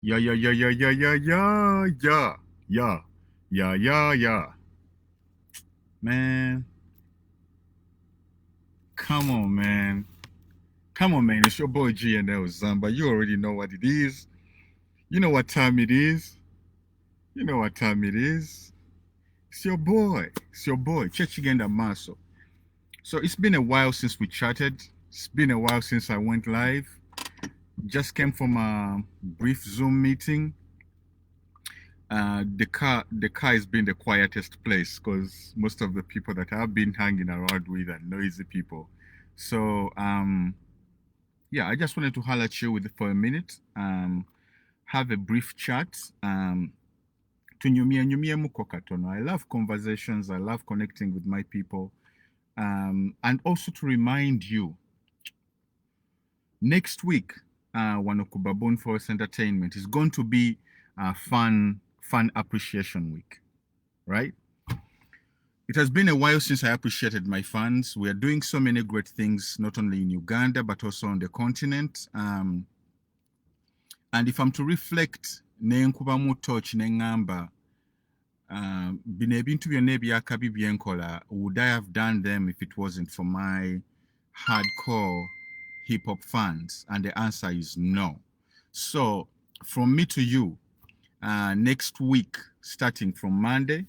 Yeah, yeah, yeah, yeah, yeah, yeah, yeah, yeah, yeah, yeah, yeah, yeah. Man, come on, man. Come on, man. It's your boy GNL Zamba. You already know what it is. You know what time it is. You know what time it is. It's your boy. It's your boy, Chechigenda Maso. So it's been a while since we chatted. It's been a while since I went live. Just came from a brief Zoom meeting. The car has been the quietest place because most of the people that I've been hanging around with are noisy people. So yeah, I just wanted to holler at you with for a minute. Have a brief chat. I love conversations. I love connecting with my people. And also to remind you, next week, Wanokubaboon Forest Entertainment is going to be a fun appreciation week, right? It has been a while since I appreciated my fans. We are doing so many great things, not only in Uganda, but also on the continent. And if I'm to reflect, nenkubamu touch nengamba, bino ebintu byonna ebyakabi byenkola, would I have done them if it wasn't for my hardcore hip hop fans? And the answer is no. So from me to you, next week, starting from Monday,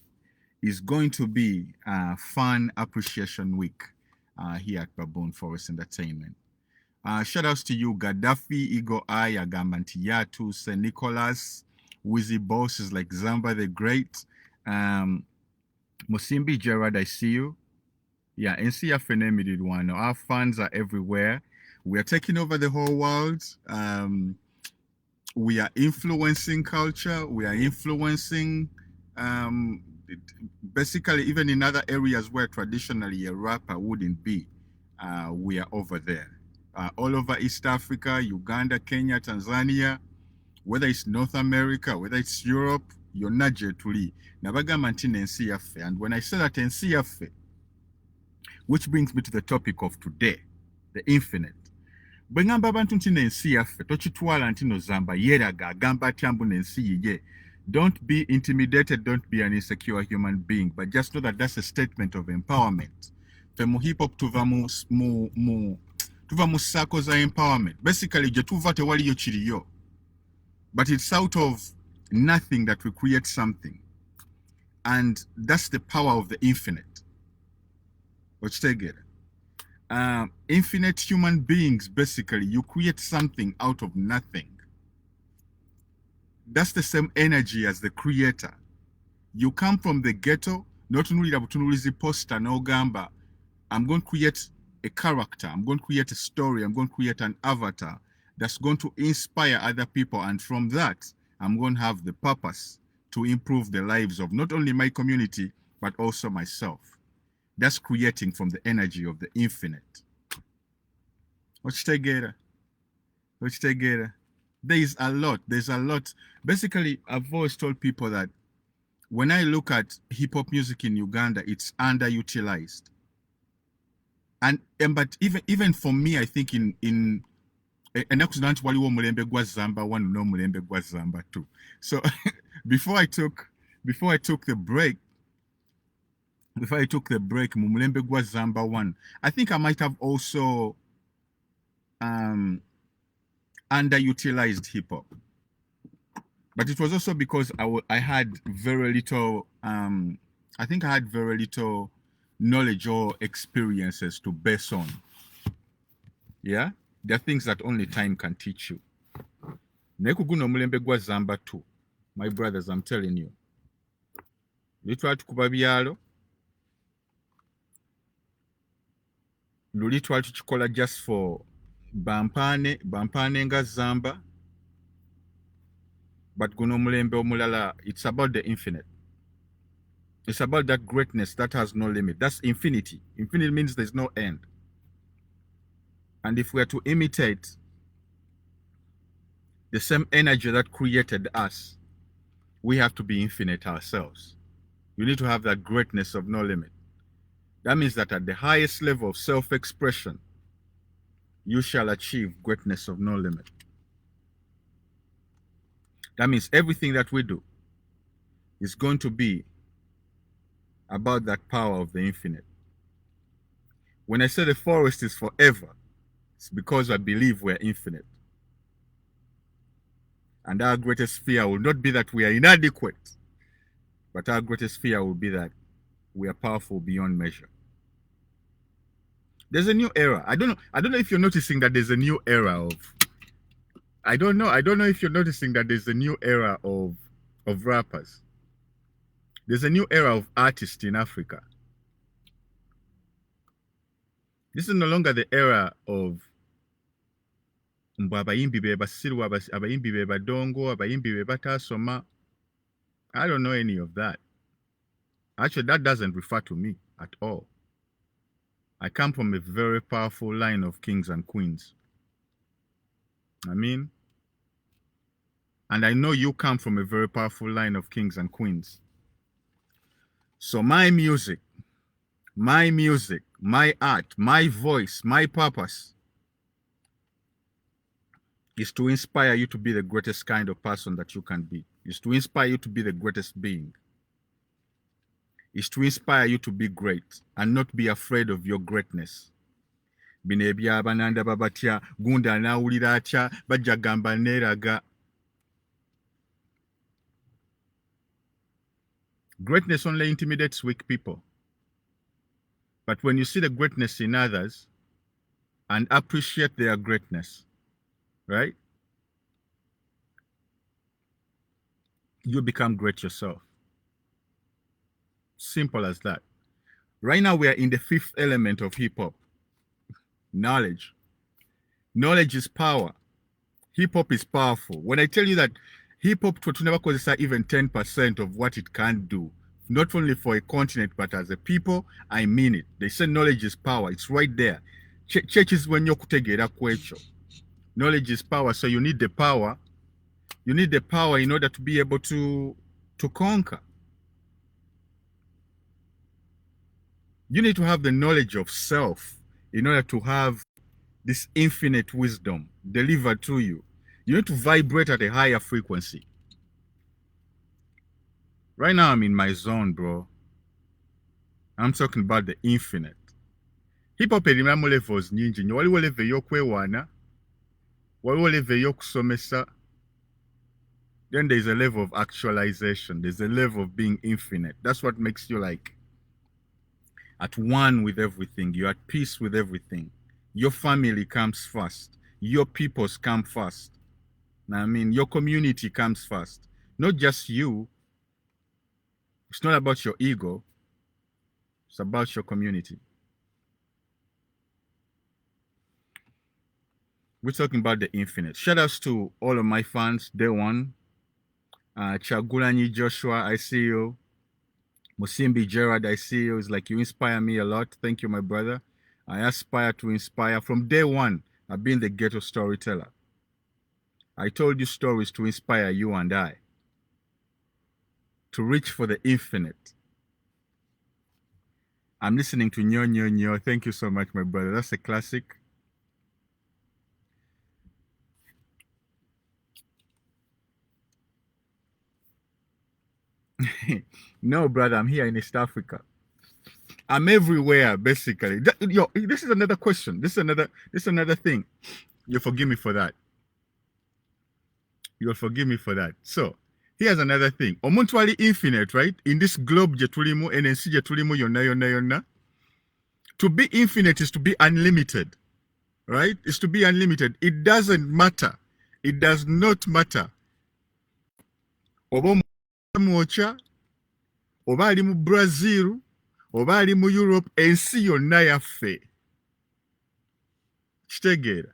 is going to be a fun appreciation week here at Baboon Forest Entertainment. Shout outs to you, Gaddafi, Eagle Eye, Agambantiyatu, St. Nicholas, Wizzy Bosses like Zamba the Great, Musimbi Gerard, I see you. Yeah, NCF did one. Our fans are everywhere. We are taking over the whole world. We are influencing culture. We are influencing basically even in other areas where traditionally a rapper wouldn't be. We are over there. All over East Africa, Uganda, Kenya, Tanzania, whether it's North America, whether it's Europe, you're not Tulye. Nabagamba nti nensi yaffe. And when I say that ensi yaffe, which brings me to the topic of today, the infinite. Bwe ngamba abantu nti nensi yaffe, tokitwala nti no Zamba yeeraga agamba atya mbu nensi yiye. Don't be intimidated, don't be an insecure human being, but just know that that's a statement of empowerment. Fe mu hip hop tuva mu circles za empowerment. Basically, gye tuva tewaliyo kiriyo. But it's out of nothing that we create something. And that's the power of the infinite. Infinite human beings, basically, you create something out of nothing. That's the same energy as the creator. You come from the ghetto, not only the poster, no gamba. I'm going to create a character. I'm going to create a story. I'm going to create an avatar that's going to inspire other people. And from that, I'm going to have the purpose to improve the lives of not only my community, but also myself. That's creating from the energy of the infinite. There's a lot. Basically, I've always told people that when I look at hip hop music in Uganda, it's underutilized. But even for me, I think in enakuzinanti waliwo mulembe gwa Zamba 1 no mulembe gwa Zamba 2. So before I took the break, mu mulembe gwa Zamba 1, I think I might have also underutilized hip hop. But it was also because I had very little I think I had very little knowledge or experiences to base on. Yeah? There are things that only time can teach you. Nekuguno mulembe gwa Zamba 2. My brothers, I'm telling you. Litwa tukuba byalo. Luli twali tukikola just for bampane nga Zamba. But guno mulembe omulala, it's about the infinite. It's about that greatness that has no limit. That's infinity. Infinity means there's no end. And if we are to imitate the same energy that created us, we have to be infinite ourselves. You need to have that greatness of no limit. That means that at the highest level of self-expression, you shall achieve greatness of no limit. That means everything that we do is going to be about that power of the infinite. When I say the forest is forever, it's because I believe we're infinite. And our greatest fear will not be that we are inadequate, but our greatest fear will be that we are powerful beyond measure. There's a new era. I don't know if you're noticing that there's a new era of, I don't know if you're noticing that there's a new era of rappers. There's a new era of artists in Africa. This is no longer the era of abayimbi be basiru, abayimbi be badongo, abayimbi be batasoma. I don't know any of that. Actually, that doesn't refer to me at all. I come from a very powerful line of kings and queens. And I know you come from a very powerful line of kings and queens. So my music, my art, my voice, my purpose is to inspire you to be the greatest kind of person that you can be. Is to inspire you to be the greatest being. Is to inspire you to be great and not be afraid of your greatness. Binebya abananda babatya, gunda nawulira atya, bajja gamba neraga. Greatness only intimidates weak people. But when you see the greatness in others and appreciate their greatness, right? You become great yourself. Simple as that. Right now we are in the fifth element of hip hop. Knowledge. Knowledge is power. Hip hop is powerful. When I tell you that hip hop never causes even 10% of what it can do, not only for a continent but as a people, I mean it. They say knowledge is power. It's right there. Churches when you kutegera kwecho. Knowledge is power, so you need the power. You need the power in order to be able to conquer. You need to have the knowledge of self in order to have this infinite wisdom delivered to you. You need to vibrate at a higher frequency. Right now I'm in my zone, bro. I'm talking about the infinite. Hip hop erimu levels nyingi. Waliwo level y'okwewaana, waliwo level y'okusomesa. Then there's a level of actualization. There's a level of being infinite. That's what makes you like at one with everything. You're at peace with everything. Your family comes first. Your peoples come first. Your community comes first. Not just you. It's not about your ego. It's about your community. We're talking about the infinite. Shout outs to all of my fans, day one. Chagulanyi Joshua, I see you. Nsimbi Gerard, I see you. It's like you inspire me a lot. Thank you, my brother. I aspire to inspire. From day one, I've been the ghetto storyteller. I told you stories to inspire you and I. To reach for the infinite. I'm listening to Nyo Nyo Nyo. Thank you so much, my brother. That's a classic. No, brother, I'm here in East Africa. I'm everywhere, basically. This is another question. This is another thing. You'll forgive me for that. You'll forgive me for that. So, here's another thing. Omuntu ali infinite, right? In this globe je tulimu, NNC je tulimu yonna yonna yonna. To be infinite is to be unlimited. Right? It's to be unlimited. It doesn't matter. It does not matter. Oba muocha, oba ali mu Brazil, oba ali mu Europe, ensi yonna yaffe. Kitegeera.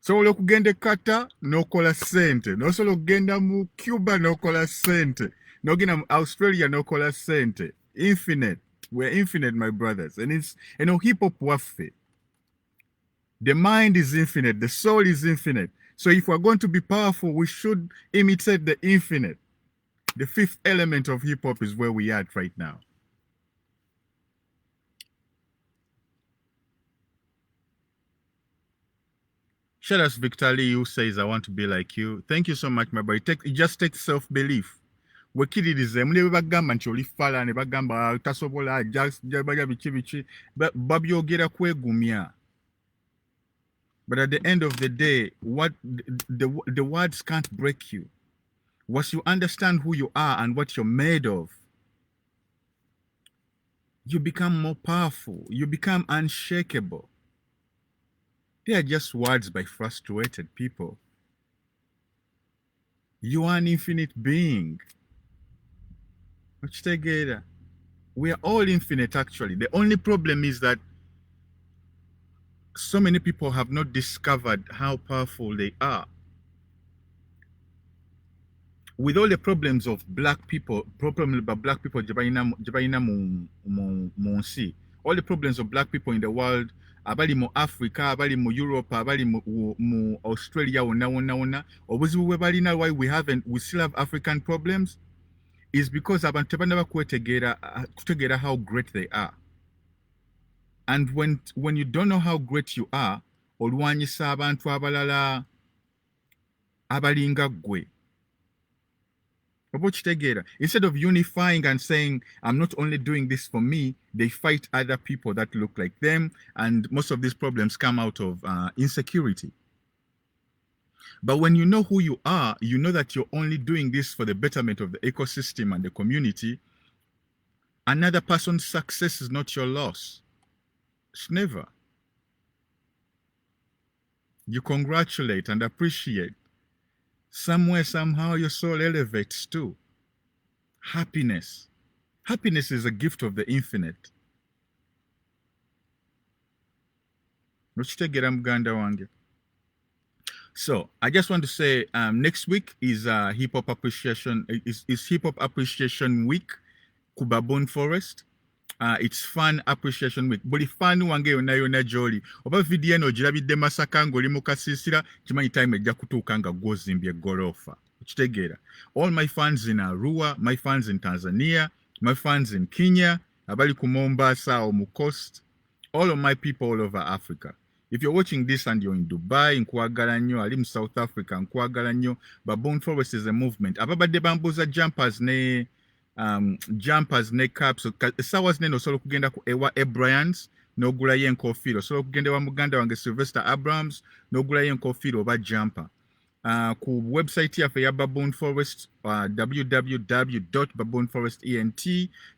Sobola okugenda Qatar n'okola ssente, n'osobola okugenda mu Cuba n'okola ssente, n'ogenda mu Australia n'okola ssente. Infinite. We're infinite, my brothers. And it's, hip hop waffe. The mind is infinite. The soul is infinite. So if we're going to be powerful, we should imitate the infinite. The fifth element of hip hop is where we are at right now. Shout out to Victor Lee, who says, I want to be like you. Thank you so much, my boy. It just takes self-belief. Wekiririze mune bagamba nti oli fala ne bagamba tasobola jabaga bichi babyogera kwegumya. But at the end of the day, what the words can't break you. Once you understand who you are and what you're made of, you become more powerful. You become unshakable. They are just words by frustrated people. You are an infinite being. We are all infinite, actually. The only problem is that so many people have not discovered how powerful they are. With all the problems of black people, all the problems of black people in the world, abali mu Africa, abali mu Europe, abali mu Australia, why we still have African problems, is because abantu tebanaba kutegeera how great they are. And when you don't know how great you are, olwanyisa abantu abalala abalinga gwe. Instead of unifying and saying, I'm not only doing this for me, they fight other people that look like them, and most of these problems come out of insecurity. But when you know who you are, you know that you're only doing this for the betterment of the ecosystem and the community. Another person's success is not your loss. It's never. You congratulate and appreciate. Somewhere, somehow, your soul elevates too. Happiness. Happiness is a gift of the infinite. So I just want to say, next week is hip hop appreciation. Is hip hop appreciation week. Kubabon Forest. It's fun appreciation week. Buli fun wange yona joli. Oba video no jirabidde masaka ngoli mukasisira chimanyi time ejja kutuuka nga gwozimbye gorofa. Kitegera. All my fans in Arua, my fans in Tanzania, my fans in Kenya, abali ku Mombasa or mu Coast, all of my people all over Africa. If you're watching this and you're in Dubai, nkwagala nnyo, ali mu South Africa, nkwagala nnyo, Babon Forest is a movement. Ababadde bambuza jumpers ne caps, sawas neno solo kugenda ku ewa Bryans n'ogulayo enkofiira, osobola okugenda wa muganda wange Sylvester Abrams n'ogulayo enkofiira oba jumper. Ku website yaffe ya Baboon Forest, www.baboonforest.ent,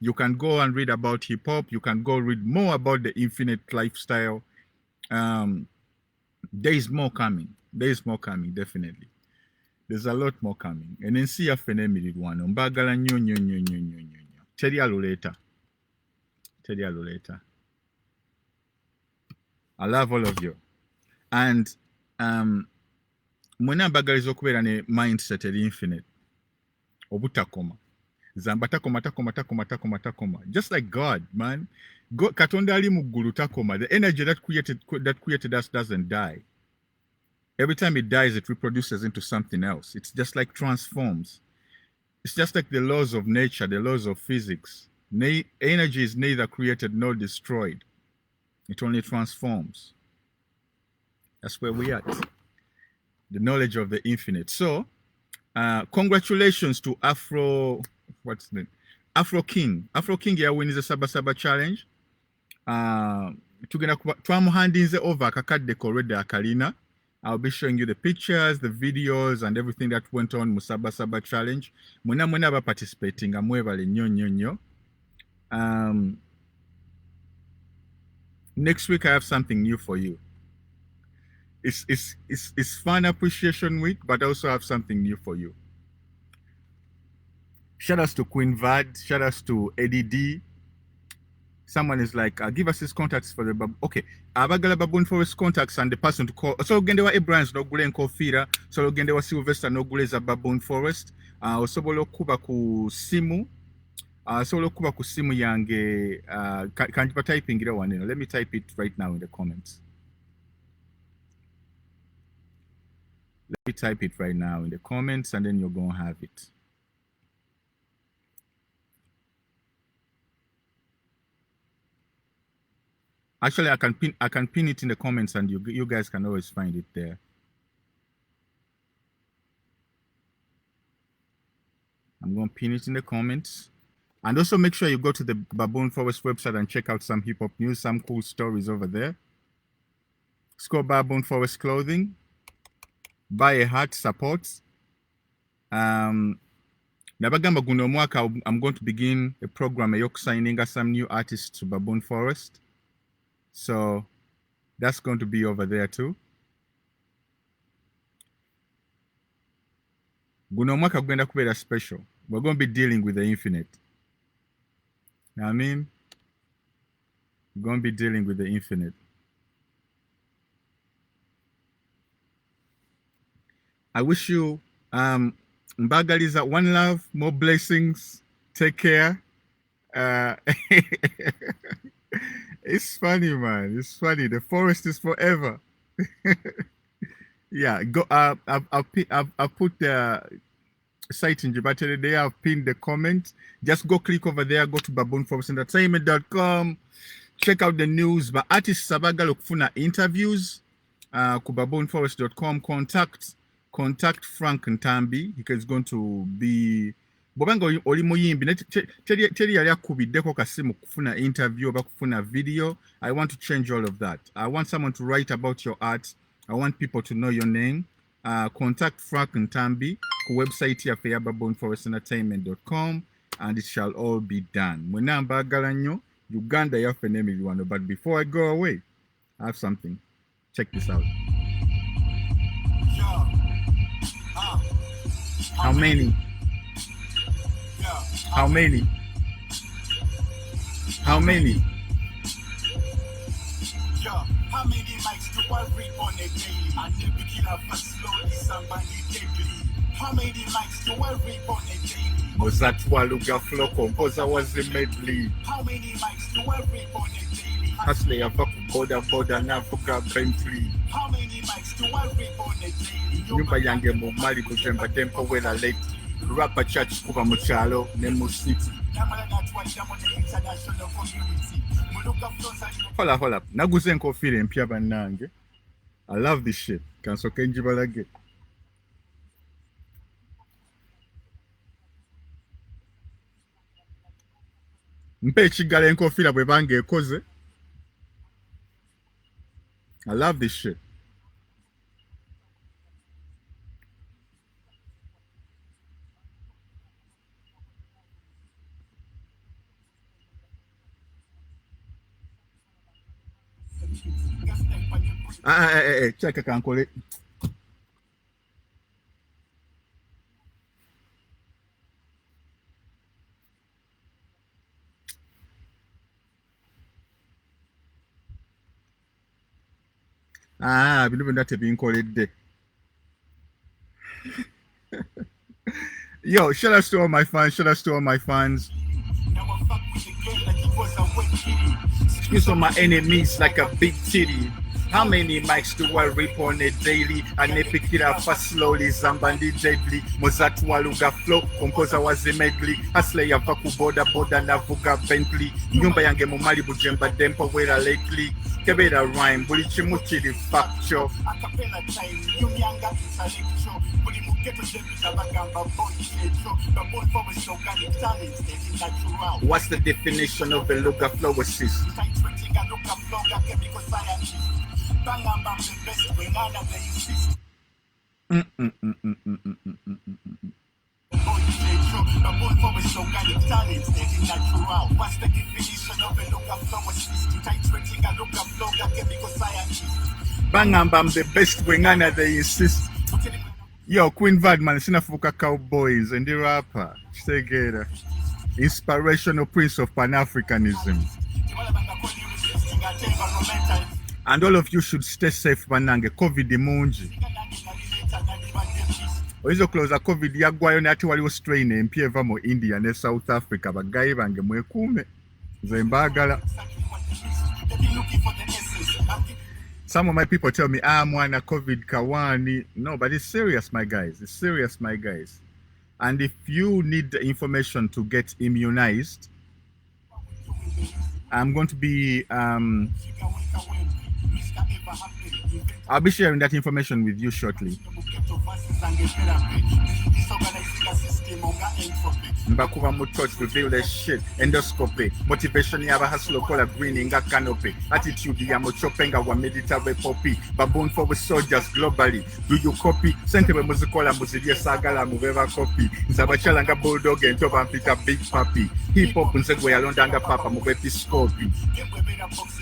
you can go and read about hip hop. You can go read more about the infinite lifestyle. There is more coming. There is more coming, definitely. There's a lot more coming. And then see yaffe n'emirirwano mbagala nnyo. Teri aluleta. I love all of you. And mwena mbagaliza okubeera ne mindset eri infinite. Obutakoma. Zamba takoma. Just like God, man. God, Katonda ali mu ggulu takoma. The energy that created us doesn't die. Every time it dies, it reproduces into something else. It's just like transforms. It's just like the laws of nature, the laws of physics. Energy is neither created nor destroyed. It only transforms. That's where we are. The knowledge of the infinite. So, congratulations to Afro King. Afro King yawinize Saba challenge. Twamuhandinze over akakadde already akalina. I'll be showing you the pictures, the videos, and everything that went on Saba challenge. Mwena ba participating. Amwebale nnyo. Next week I have something new for you. It's fun appreciation week, but I also have something new for you. Shout outs to Queen Vad. Shout outs to Eddy D. Someone is like, give us his contacts for the okay. Abagala Baboon Forest contacts and the person to call. So gendewa Abrams no gule nkofira. So gendewa Sylvester no gule za Baboon Forest. Osobolo kuba ku simu. Solo kuba ku simu yange. Can you typing it one? Let me type it right now in the comments. Let me type it right now in the comments, and then you're gonna have it. Actually, I can pin it in the comments, and you guys can always find it there. I'm going to pin it in the comments. And also make sure you go to the Baboon Forest website and check out some hip-hop news, some cool stories over there. Score Baboon Forest clothing. Buy a hat, support. Nabagamba guno mwaka, I'm going to begin a program of signing some new artists to Baboon Forest. So that's going to be over there too. Guno mwaka gwenda kubera special. We're going to be dealing with the infinite. You know what I mean? We're going to be dealing with the infinite. I wish you Mbagaliza, one love, more blessings. Take care. It's funny, man. It's funny. The forest is forever. Yeah, go. I'll put the site in Jibata today. I've pinned the comment. Just go click over there. Go to baboonforestentertainment.com. Check out the news. But artists sabagala kufuna interviews. Ku baboonforest.com. Contact Frank Ntambi. He is going to be. Bobanga oli muyimbi teri yali akubiddeko kasimu kufuna interview oba kufuna video. I want to change all of that. I want someone to write about your art. I want people to know your name. Contact Frank Ntambi ku website ya baboonforestentertainment.com and it shall all be done. Mwena mbagala nnyo Uganda yaffe n'emilwano, but before I go away, I have something. Check this out. How many? How many? How many? How many mics do I read on a daily? I never kill up a slowly, somebody deadly. How many mics do I read on a daily? Was that Lugaflow composer was the medley? How many mics do I read on a daily? Hustle ya boda navuga Bentley. How many mics do I read on a daily? Nyumba yange mu mali kujemba tempo wela lately. Rapper church kuba mu kyalo ne mu city. Hold up. Naguze enkofira empya bannange. I love this shit. Kansoke njibalage. Mpe ekigala enkofira bwe bange ekoze. I love this shit. Check a kankole. I believe that being called day. Yo, shout out to all my fans. Excuse on my enemies like a big titty. How many mics do I rip on a daily? And they pick it up fast slowly, Zambandi deadly. Mozatwa Lugaflow, composer was the medley. Hustle ya vaku boda navuga Bentley. Nyumba yange mu mali bujemba dempo wera lately. Kebera rhyme, buli chimu chiri factual. Acapella time, Nyumyanga intellectual. Buli muketo jemita bagamba boy ketro. Baboon Forest organic talent, it's natural. What's the definition of a Lugaflow assist? Titrating a Lugaflow, a chemical scientist. Bangamba the best way, none of the insist. Baboon Forest organic talent, it's natural. What's the definition of a Lugaflow assist? Titrating a Lugaflow, a chemical scientist. Bangamba the best way, none of they insist. Yo, Queen Vadman, Sinafuka Cowboys, and the rapper, Segera, inspirational prince of Pan-Africanism. And all of you should stay safe, Banange. COVID mungi. Oizo close COVID yagwayo nati waliwo strain empye eva mu India ne South Africa bagayi bange mwekuume. Nze mbagala. Some of my people tell me, mwana COVID kawani. No, but it's serious, my guys. It's serious, my guys. And if you need the information to get immunized, I'm going to be I'll be sharing that information with you shortly. Mbakuba mu touch reveal that shit. Endoscopy. Motivation yaba hustle kola green inga canopy. Attitude ya mochopenga wa military poppy. Baboon for the soldiers globally. Do you copy? Sentebe muzikola muzidia sagala mubeva copy. Nzabachala nga bulldog and toba mpita big papi. Hip hop nzegwe yalonda nga papa mubepi scopi.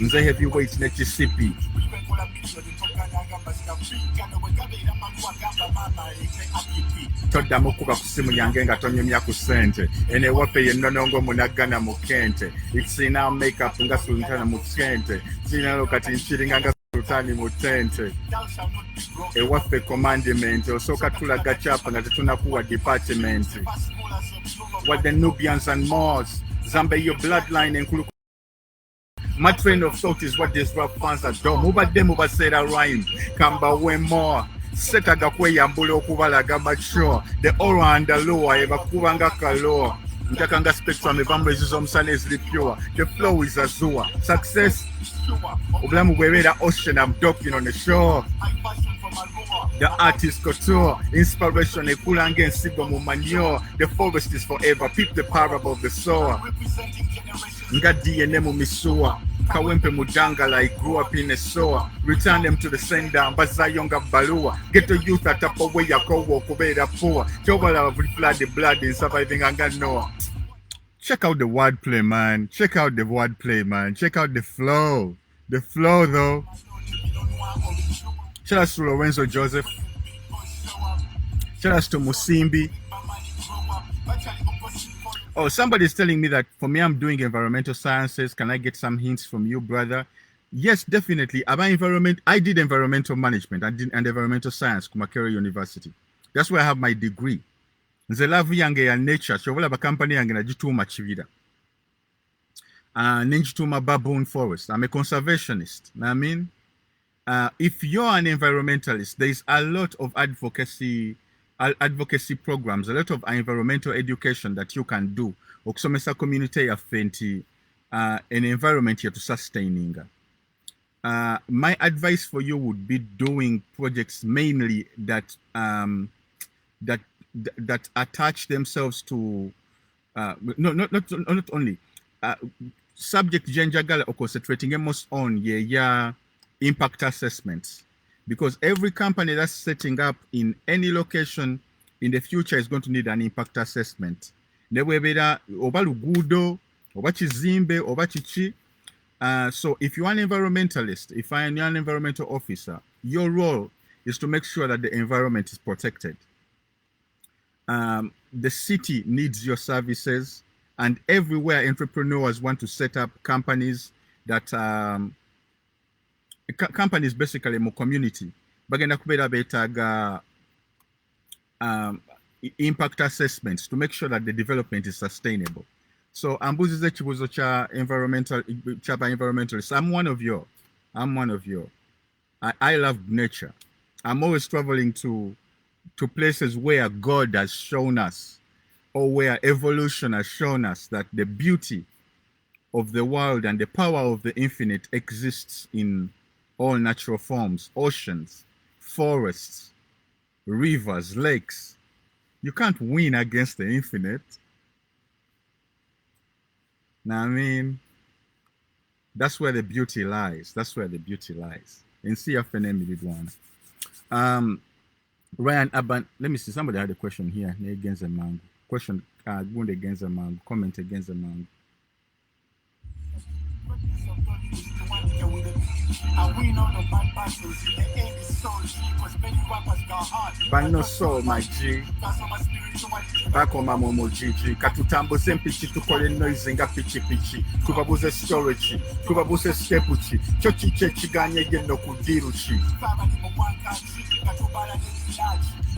Nze heavyweight nechisipi. Todda mukuba kusimu yange nga tonyumya ku sente ene wape yennonongo munagana mu kente ikisina makeup nga sultana mu kente sina kati nchiringa nga sultani mu tente ewaffe commandment osooka tulaga chapa nga tetunakuwa department what the Nubians and Moors Zamba your bloodline enkulu. My train of thought is what these rap fans are done. Mubadde mubaseera rhyme kamba we more setaga kweyambula okubalaga mature the aura and the lower ebakubanga kaloa ntakanga spectrum evambeziza omusana ezili pure the flow is azure success obulamu bwebeera ocean I'm docking on the shore the artist couture inspiration ekulanga ensigo mu manure the forest is forever peep the parable of the sower nga DNA mu misuwa Kawempe mudanga I grew up in a soa. Return them to the sender. Mbazayonga balua. Get the youth at up away yakowo kubera poor. Chobala flood the blood in surviving Noah. Check out the wordplay, man. Check out the wordplay, man. Check out the flow. The flow, though. Shout out to Lorenzo Joseph. Shout out to Nsimbi. Oh, somebody's telling me that for me, I'm doing environmental sciences. Can I get some hints from you, brother? Yes, definitely. I did environmental management. I did environmental science, Kumakere University. That's where I have my degree. Nze love yange ya nature. Shobola ba company yange na jituma chivida. Ninjituma baboon forest. I'm a conservationist. I mean, if you're an environmentalist, there is a lot of advocacy programs, a lot of environmental education that you can do. Okusomesa community ya fenti an environment here to sustaining. My advice for you would be doing projects mainly that that attach themselves to not only subject genjagala or concentrating most on impact assessments. Because every company that's setting up in any location in the future is going to need an impact assessment. So if you're an environmentalist, if I'm an environmental officer, your role is to make sure that the environment is protected. The city needs your services, and everywhere entrepreneurs want to set up companies that companies basically more community bagenda kubera betaga impact assessments to make sure that the development is sustainable. So ambuzize chibuzo cha environmentalist. I'm one of you. I love nature. I'm always traveling to places where God has shown us, or where evolution has shown us that the beauty of the world and the power of the infinite exists in all natural forms, oceans, forests, rivers, lakes. You can't win against the infinite. Now, I mean, that's where the beauty lies. In CFNM, did one. Ryan Aban, let me see. Somebody had a question here. Against the mango. Question, against the mango. Comment against the mango. But no soul, my G. Back on my momo GG. Katutambuze mpichi tukole noise nga pichi pichi. Tubabuze storage. Tubabuze stepuchi. Chochi chechi ganye geno kudiruchi.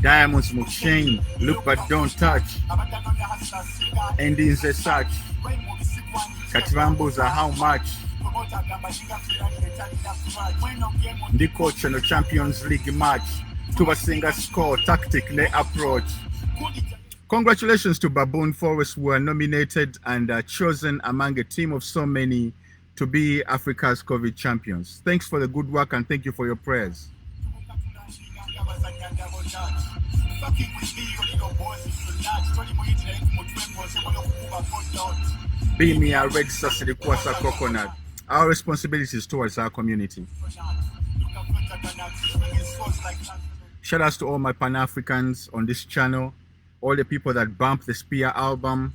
Diamonds mu chain. Look but don't touch. Endings as such. Katibambuza how much? The coach in the Champions League match. Tubasinga score, tactic, ne approach. Congratulations to Baboon Forest, who were nominated and chosen among a team of so many to be Africa's COVID champions. Thanks for the good work and thank you for your prayers. Be me a red sauce the kwasa coconut. Our responsibilities towards our community. Shout outs to all my Pan-Africans on this channel, all the people that bumped the Spear album.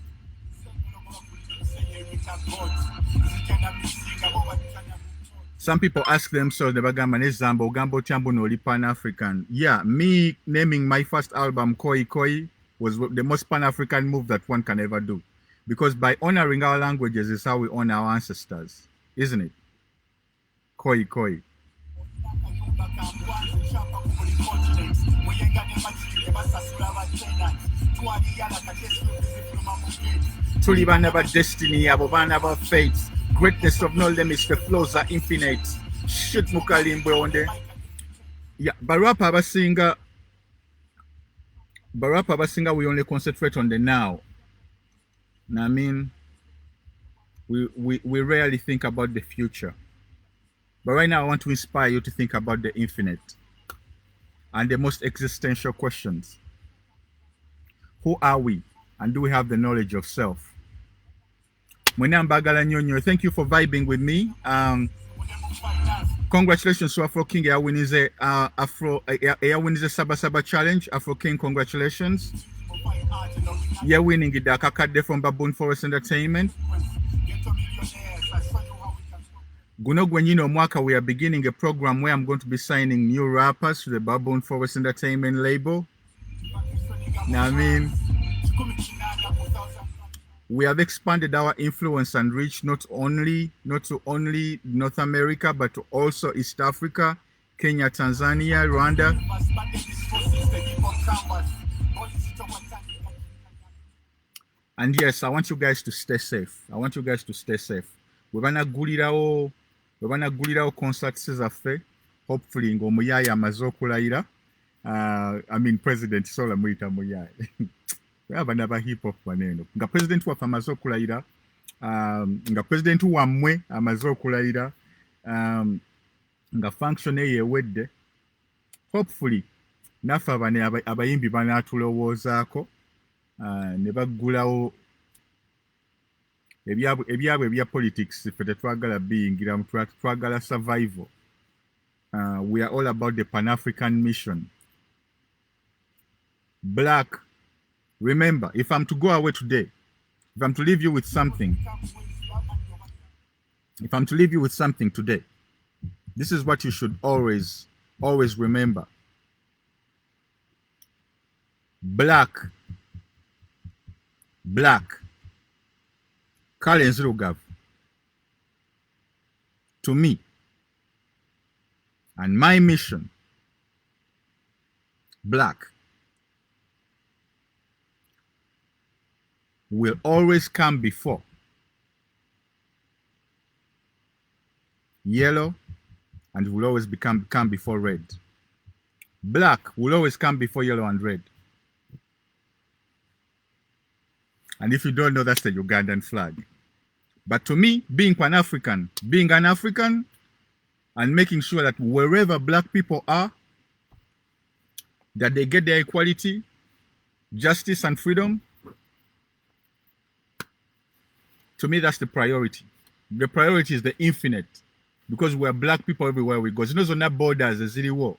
Some people ask themselves, the Bagamba Zamba, Ugambo Tiambo Noli Pan-African. Yeah, me naming my first album KOYIKOYI was the most Pan-African move that one can ever do. Because by honoring our languages is how we honor our ancestors, isn't it? KOYIKOYI. Tulye bana ba destiny, abo bana ba fates. Greatness of no limits, the flows are infinite. Shit mukalimbwe onde. Yeah, barapa basinga, we only concentrate on the now. I mean, we rarely think about the future. But right now I want to inspire you to think about the infinite and the most existential questions. Who are we? And do we have the knowledge of self? Thank you for vibing with me. Congratulations to Afro King. Winning Saba Saba Challenge. Afro King, congratulations. You're winning it. Kakade from Baboon Forest Entertainment. Gunogwenyino Mwaka, we are beginning a program where I'm going to be signing new rappers to the Baboon Forest Entertainment label. Now, I mean, we have expanded our influence and reach not only North America, but to also East Africa, Kenya, Tanzania, Rwanda. And yes, I want you guys to stay safe. We're gonna gulirawo concerts zaffe. Hopefully ng'omuyaaye amaze okulayira. I mean President Sola muyita muyaaye. Abana ba hip hop baneno. Nga President waffe amaze okulayira. Nga President wammwe amaze okulayira. Nga function eyewedde. Hopefully naffe abayimbi banaatulowoozaako. Ne baggulawo ebyabwe ebya politics ffe tetwagala biyingiramu, twagala survival. We are all about the Pan-African mission. Black, remember, if I'm to go away today, if I'm to leave you with something today, this is what you should always remember. Black, Kale Nzirugavu, to me, and my mission, black, will always come before yellow, and will always come before red. Black will always come before yellow and red. And if you don't know, that's the Ugandan flag. But to me, being Pan-African, being an African, and making sure that wherever black people are, that they get their equality, justice, and freedom, to me, that's the priority. The priority is the infinite, because we're black people everywhere we go. Those are not borders, the city war.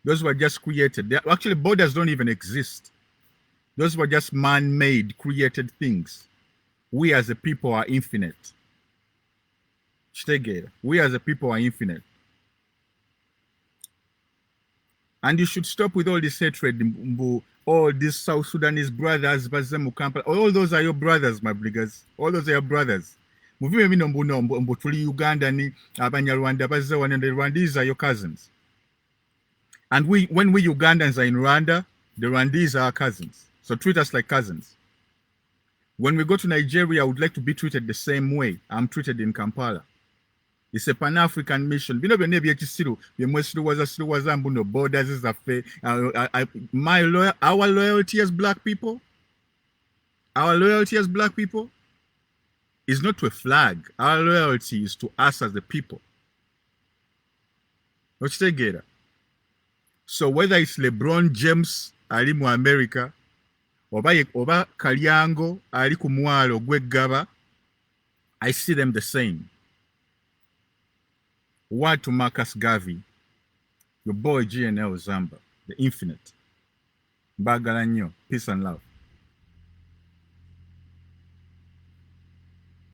Those were just created. Actually, borders don't even exist. Those were just man-made, created things. We as a people are infinite. We as a people are infinite. And you should stop with all this hatred, all these South Sudanese brothers, all those are your brothers, my briggers. All those are your brothers. Uganda ni Abanyarwanda, the Rwandese are your cousins. And when we Ugandans are in Rwanda, the Rwandese are our cousins. So treat us like cousins. When we go to Nigeria, I would like to be treated the same way I'm treated in Kampala. It's a Pan-African mission. Borders our loyalty as black people, is not to a flag. Our loyalty is to us as the people. So whether it's LeBron James, Alimu America, oba Kalyango ali ku mwalo gw'eggaba, I see them the same. Word to Marcus Garvey, your boy GNL Zamba, the infinite. Mbagala nnyo, peace and love.